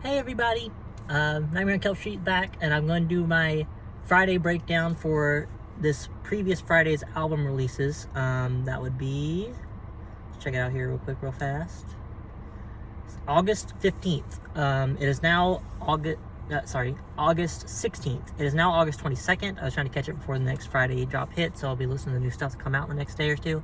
Hey everybody, Nightmare on Kelp Street back, and I'm going to do my Friday breakdown for this previous Friday's album releases. That would be, let's check it out here real quick, real fast. It's August 15th. It is now August 16th. It is now August 22nd. I was trying to catch it before the next Friday drop hit, so I'll be listening to new stuff to come out in the next day or two.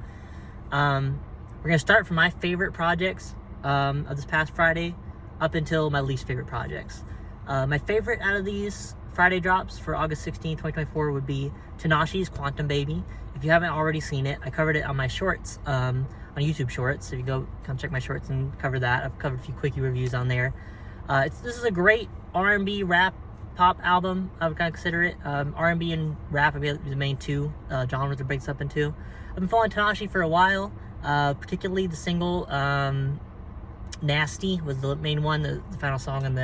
We're going to start from my favorite projects of this past Friday up until my least favorite projects. My favorite out of these Friday drops for August 16, 2024 would be Tinashe's Quantum Baby. If you haven't already seen it, I covered it on my shorts, on YouTube Shorts. So if you come check my shorts and cover that. I've covered a few quickie reviews on there. This is a great R&B rap pop album. I would kind of consider it. R&B and rap would be the main two genres it breaks up into. I've been following Tinashe for a while, particularly the single Nasty was the main one, the final song on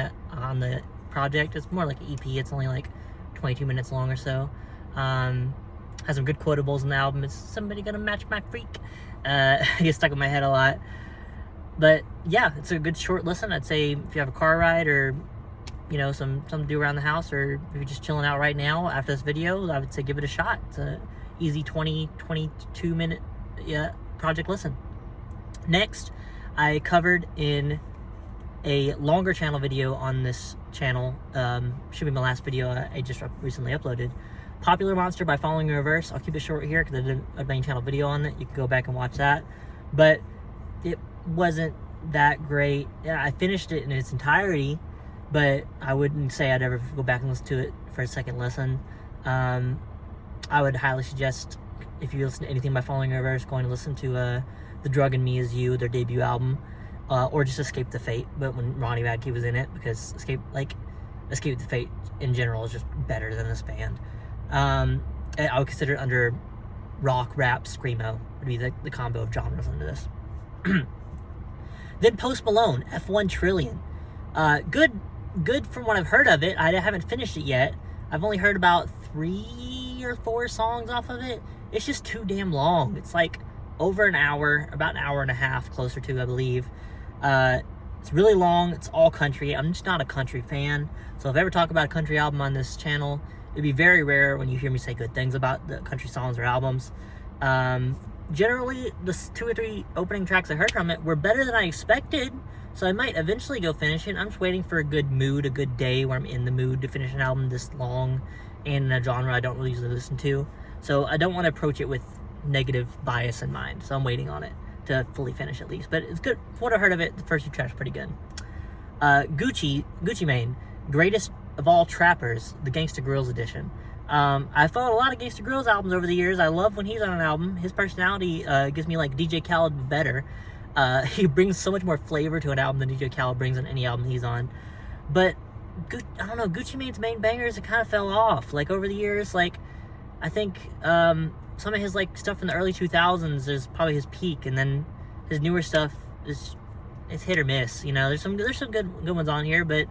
the project. It's more like an EP. It's only like 22 minutes long or so. Has some good quotables in the album. It's somebody gonna match my freak. It gets stuck in my head a lot. But yeah, it's a good short listen. I'd say if you have a car ride or something to do around the house, or if you're just chilling out right now after this video, I would say give it a shot. It's a easy 22 minute project listen. Next, I covered in a longer channel video on this channel, should be my last video I just recently uploaded, Popular Monster by Following in Reverse. I'll keep it short here because I did a main channel video on it. You can go back and watch that. But it wasn't that great. Yeah, I finished it in its entirety, but I wouldn't say I'd ever go back and listen to it for a second listen. I would highly suggest, if you listen to anything by Following in Reverse, going to listen to The Drug in Me Is You, their debut album, or just Escape the Fate, but when Ronnie Radke was in it, because Escape the Fate in general is just better than this band. I would consider it under rock, rap, screamo, would be the combo of genres under this. Then Post Malone, F1 Trillion. Good from what I've heard of it. I haven't finished it yet. I've only heard about 3 or 4 songs off of it. It's just too damn long. It's like over an hour, about an hour and a half, closer to, I believe. It's really long. It's all country. I'm just not a country fan. So if I ever talk about a country album on this channel, it'd be very rare when you hear me say good things about the country songs or albums. Generally, the 2 or 3 opening tracks I heard from it were better than I expected. So I might eventually go finish it. I'm just waiting for a good mood, a good day where I'm in the mood to finish an album this long and in a genre I don't really usually listen to. So I don't want to approach it with negative bias in mind. So I'm waiting on it to fully finish at least. But it's good. From what I heard of it, the first 2 tracks are pretty good. Gucci Mane, Greatest of All Trappers, the Gangsta Grillz edition. I've followed a lot of Gangsta Grillz albums over the years. I love when he's on an album. His personality gives me like DJ Khaled but better. He brings so much more flavor to an album than DJ Khaled brings on any album he's on. But I don't know, Gucci Mane's main bangers, it kind of fell off. Like over the years, like I think some of his like stuff in the early 2000s is probably his peak, and then his newer stuff is hit or miss. There's some good ones on here, but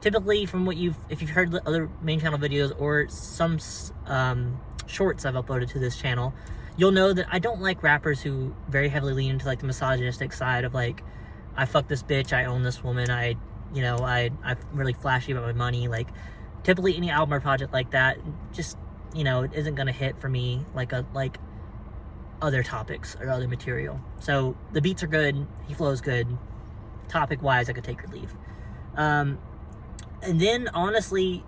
typically from if you've heard the other main channel videos or some shorts I've uploaded to this channel, you'll know that I don't like rappers who very heavily lean into like the misogynistic side of like, I fuck this bitch, I own this woman, I'm really flashy about my money. Like typically any album or project like that just it isn't gonna hit for me like other topics or other material. So the beats are good, he flows good, topic wise I could take or leave. And then honestly,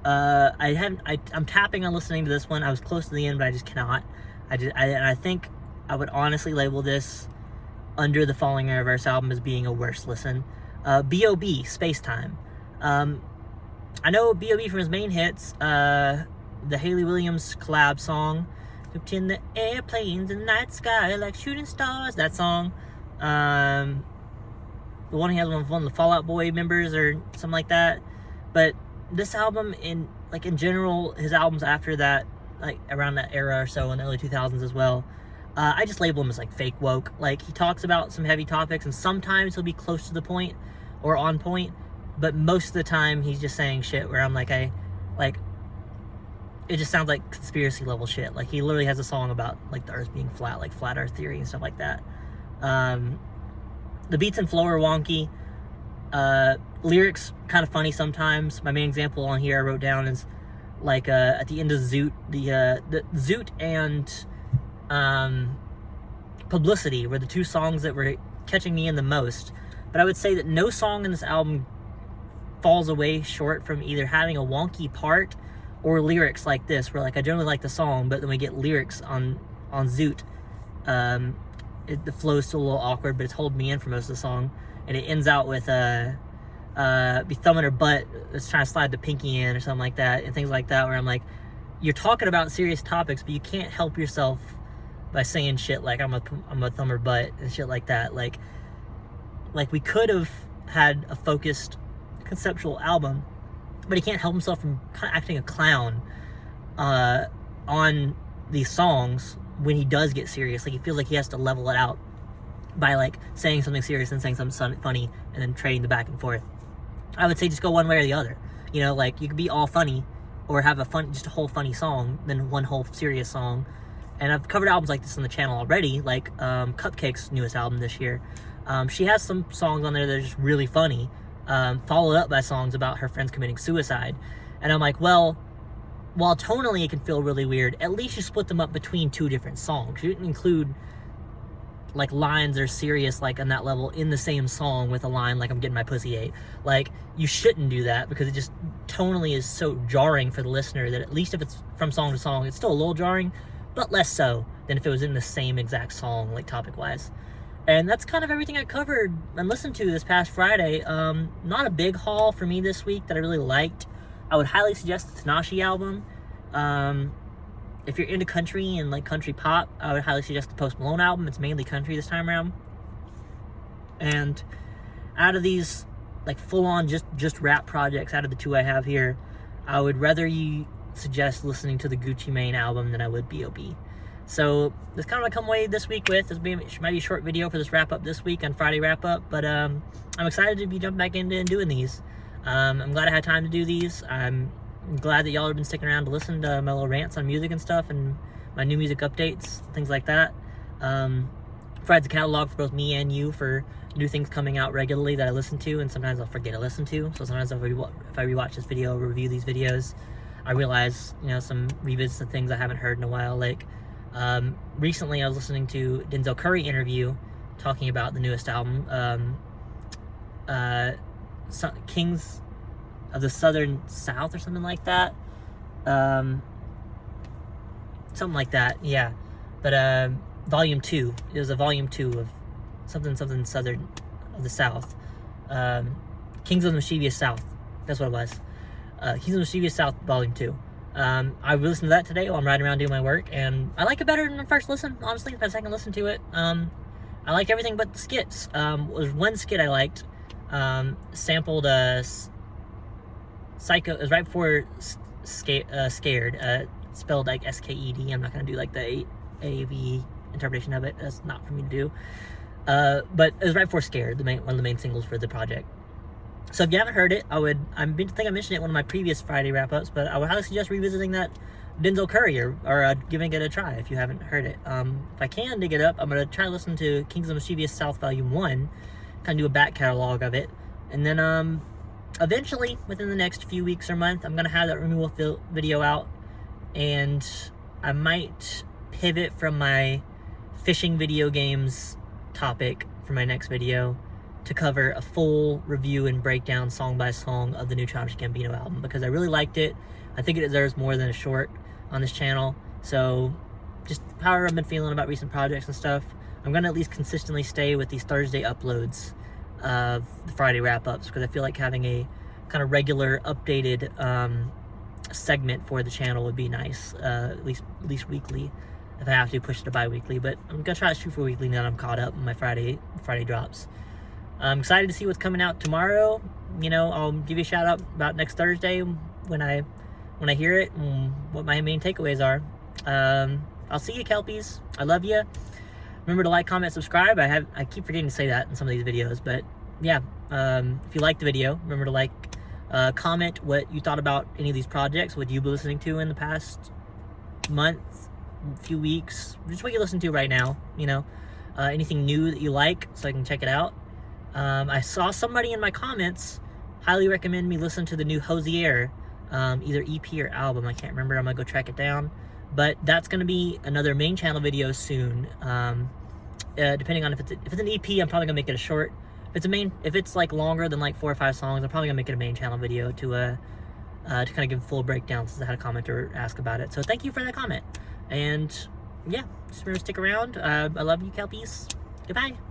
I'm tapping on listening to this one. I was close to the end, but I just cannot. I think I would honestly label this under the Falling in Reverse album as being a worse listen. B.O.B. Space Time. I know B.O.B. from his main hits, the Hayley Williams collab song, "Hooked in the airplanes in the night sky like shooting stars," that song. The one he has with one of the Fall Out Boy members or something like that. But this album, in general, his albums after that, like around that era or so in the early 2000s as well, I just label him as like fake woke. Like he talks about some heavy topics and sometimes he'll be close to the point or on point, but most of the time he's just saying shit where I'm like, it just sounds like conspiracy level shit. Like he literally has a song about like the earth being flat, like flat earth theory and stuff like that. The beats and flow are wonky. lyrics kind of funny sometimes. My main example on here I wrote down is like at the end of Zoot, the Zoot and Publicity were the two songs that were catching me in the most. But I would say that no song in this album falls away short from either having a wonky part or lyrics like this, where like I generally like the song, but then we get lyrics on Zoot. The flow's still a little awkward, but it's holding me in for most of the song, and it ends out with be thumbing her butt, it's trying to slide the pinky in or something like that, and things like that, where I'm like, you're talking about serious topics, but you can't help yourself by saying shit like I'm a thumb her butt and shit like that. Like we could have had a focused conceptual album, but he can't help himself from kind of acting a clown on these songs when he does get serious. Like he feels like he has to level it out by like saying something serious and saying something funny and then trading the back and forth. I would say just go one way or the other. You know, like you could be all funny or have just a whole funny song, then one whole serious song. And I've covered albums like this on the channel already, like Cupcake's newest album this year. She has some songs on there that are just really funny, followed up by songs about her friends committing suicide. And I'm like, well, while tonally it can feel really weird, at least you split them up between two different songs. You didn't include like lines that are serious like on that level in the same song with a line like I'm getting my pussy ate. Like you shouldn't do that, because it just tonally is so jarring for the listener that at least if it's from song to song, it's still a little jarring, but less so than if it was in the same exact song, like topic wise. And that's kind of everything I covered and listened to this past Friday. Not a big haul for me this week that I really liked. I would highly suggest the Tinashe album. If you're into country and like country pop, I would highly suggest the Post Malone album. It's mainly country this time around. And out of these like full-on just rap projects, out of the two I have here, I would rather you suggest listening to the Gucci Mane album than I would B.O.B. So that's kind of what I come away this week with. This might be a short video for this wrap-up this week on Friday wrap-up, but I'm excited to be jumping back into and doing these. I'm glad I had time to do these. I'm glad that y'all have been sticking around to listen to my little rants on music and stuff and my new music updates, things like that. Provides a catalog for both me and you for new things coming out regularly that I listen to, and sometimes I'll forget to listen to. So sometimes if I rewatch this video or review these videos, I realize, you know, some revisits of things I haven't heard in a while. Like recently I was listening to Denzel Curry interview talking about the newest album, Kings of the Southern South or something like that. Something like that, yeah. But volume 2. It was a volume 2 of something Southern of the South. Kings of the Mischievous South. That's what it was. Kings of the Mischievous South, volume 2. I listened to that today while I'm riding around doing my work, and I like it better than the first listen, honestly, my second listen to it. I like everything but the skits. There's one skit I liked, sampled Psycho. It was right before Scared, spelled like S-K-E-D. I'm not going to do like the AAV interpretation of it. That's not for me to do. But it was right before Scared, one of the main singles for the project. So if you haven't heard it, I think I mentioned it in one of my previous Friday wrap-ups, but I would highly suggest revisiting that Denzel Curry or giving it a try if you haven't heard it. If I can dig it up, I'm going to try to listen to Kings of Mischievous South Volume 1, kind of do a back catalog of it, and then eventually, within the next few weeks or month, I'm going to have that removal video out, and I might pivot from my fishing video games topic for my next video to cover a full review and breakdown song by song of the new Childish Gambino album, because I really liked it. I think it deserves more than a short on this channel. So just however I've been feeling about recent projects and stuff, I'm going to at least consistently stay with these Thursday uploads of the Friday wrap-ups, because I feel like having a kind of regular updated segment for the channel would be nice, at least weekly. If I have to, push it to bi-weekly, but I'm gonna try to shoot for weekly now that I'm caught up on my Friday drops. I'm excited to see what's coming out tomorrow. You know, I'll give you a shout out about next Thursday when I hear it and what my main takeaways are. I'll see you, kelpies. I love you. Remember to like, comment, subscribe. I keep forgetting to say that in some of these videos, but yeah, if you liked the video, remember to like, comment what you thought about any of these projects, what you've been listening to in the past month, few weeks, just what you listen to right now, you know, anything new that you like, so I can check it out. I saw somebody in my comments highly recommend me listen to the new Hosier, either EP or album. I can't remember. I'm gonna go track it down. But that's gonna be another main channel video soon. Depending on if it's an EP, I'm probably gonna make it a short. If it's like longer than like 4 or 5 songs, I'm probably gonna make it a main channel video to kind of give full breakdown, since I had a commenter ask about it. So thank you for that comment. And yeah, just remember to stick around. I love you, kelpies. Goodbye.